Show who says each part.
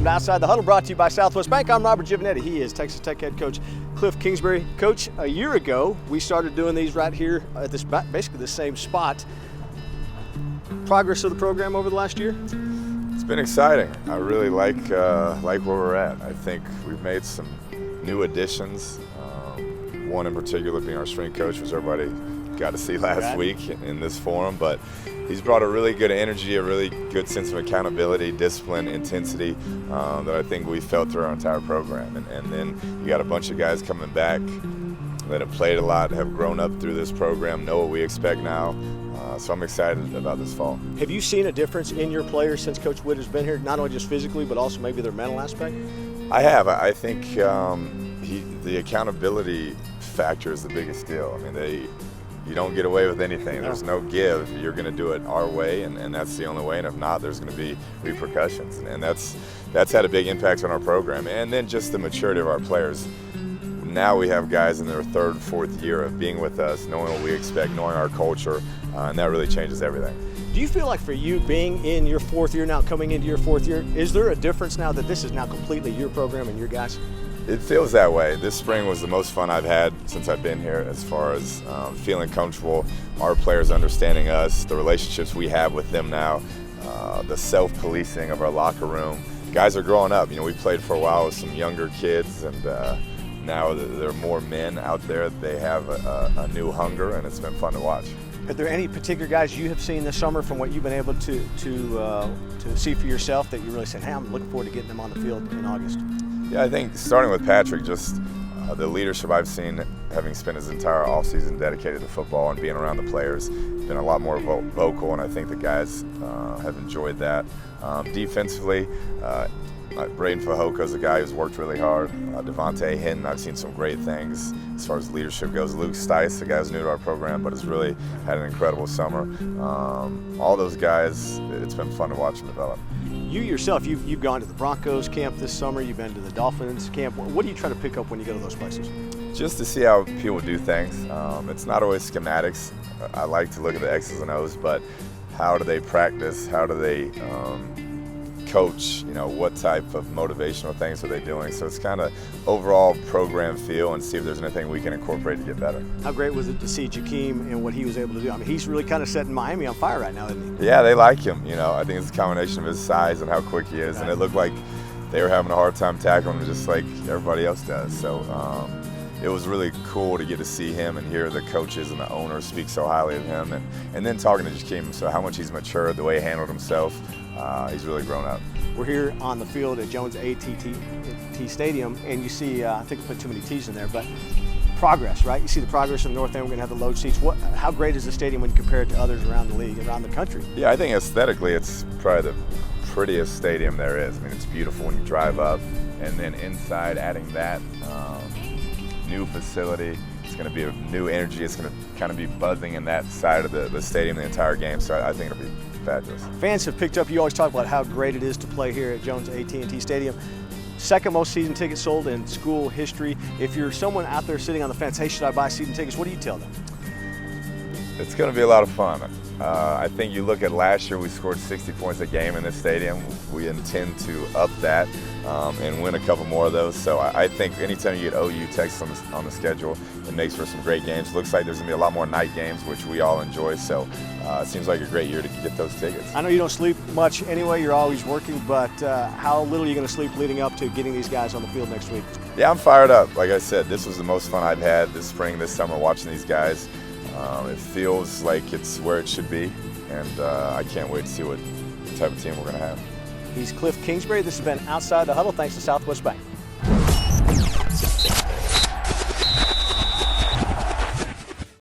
Speaker 1: to Outside the Huddle, brought to you by Southwest Bank. I'm Robert Giovanetti. He is Texas Tech head coach Kliff Kingsbury. Coach, a year ago, we started doing these right here at this basically the same spot. Progress of the program over the last year?
Speaker 2: It's been exciting. I really like where we're at. I think we've made some new additions. One in particular being our strength coach, which everybody got to see last week in this forum, but he's brought a really good energy, a really good sense of accountability, discipline, intensity that I think we felt through our entire program. And then you got a bunch of guys coming back that have played a lot, have grown up through this program, know what we expect now. So I'm excited about this fall.
Speaker 1: Have you seen a difference in your players since Coach Witt has been here, not only just physically, but also maybe their mental aspect?
Speaker 2: I have. I think the accountability factor is the biggest deal. I mean, you don't get away with anything. There's no give. You're going to do it our way, and that's the only way. And if not, there's going to be repercussions. And that's had a big impact on our program. And then just the maturity of our players. Now we have guys in their third, fourth year of being with us, knowing what we expect, knowing our culture, and that really changes everything.
Speaker 1: Do you feel like for you, being in your fourth year now, coming into your fourth year, is there a difference now that this is now completely your program and your guys?
Speaker 2: It feels that way. This spring was the most fun I've had since I've been here, as far as feeling comfortable, our players understanding us, the relationships we have with them now, the self-policing of our locker room. Guys are growing up. You know, we played for a while with some younger kids, and now there are more men out there. They have a new hunger, and it's been fun to watch.
Speaker 1: Are there any particular guys you have seen this summer from what you've been able to see for yourself that you really said, hey, I'm looking forward to getting them on the field in August?
Speaker 2: Yeah, I think starting with Patrick, just the leadership I've seen, having spent his entire offseason dedicated to football and being around the players, been a lot more vocal, and I think the guys have enjoyed that. Defensively, Braden Fajoko is a guy who's worked really hard. Devontae Hinton, I've seen some great things as far as leadership goes. Luke Stice, the guy who's new to our program, but has really had an incredible summer. All those guys, it's been fun to watch them develop.
Speaker 1: You yourself, you've gone to the Broncos camp this summer, you've been to the Dolphins camp. What do you try to pick up when you go to those places?
Speaker 2: Just to see how people do things. It's not always schematics. I like to look at the X's and O's, but how do they practice? How do they coach? You know, what type of motivational things are they doing? So it's kind of overall program feel and see if there's anything we can incorporate to get better.
Speaker 1: How great was it to see Jakeem and what he was able to do? I mean, he's really kind of setting Miami on fire right now, isn't he?
Speaker 2: Yeah, they like him. You know, I think it's a combination of his size and how quick he is, and it looked like they were having a hard time tackling him just like everybody else does. So it was really cool to get to see him and hear the coaches and the owners speak so highly of him, and then talking to Jakeem, so how much he's matured, the way he handled himself. He's really grown up.
Speaker 1: We're here on the field at Jones AT&T Stadium, and you see, I think we put too many T's in there, but progress, right? You see the progress in the north end. We're going to have the load seats. How great is the stadium when you compare it to others around the league, around the country?
Speaker 2: Yeah, I think aesthetically it's probably the prettiest stadium there is. I mean, it's beautiful when you drive up, and then inside adding that new facility. It's going to be a new energy. It's going to kind of be buzzing in that side of the stadium the entire game, so I think it'll be fabulous.
Speaker 1: Fans have picked up, you always talk about how great it is to play here at Jones AT&T Stadium. Second most season tickets sold in school history. If you're someone out there sitting on the fence, hey, should I buy season tickets? What do you tell them?
Speaker 2: It's going to be a lot of fun. I think you look at last year, we scored 60 points a game in this stadium. We intend to up that and win a couple more of those. So I think anytime you get OU Texas on the schedule, it makes for some great games. Looks like there's going to be a lot more night games, which we all enjoy. So it seems like a great year to get those tickets.
Speaker 1: I know you don't sleep much anyway. You're always working, but how little are you going to sleep leading up to getting these guys on the field next week?
Speaker 2: Yeah, I'm fired up. Like I said, this was the most fun I've had this spring, this summer, watching these guys. It feels like it's where it should be, and I can't wait to see what type of team we're going to have.
Speaker 1: He's Kliff Kingsbury. This has been Outside the Huddle, thanks to Southwest Bank.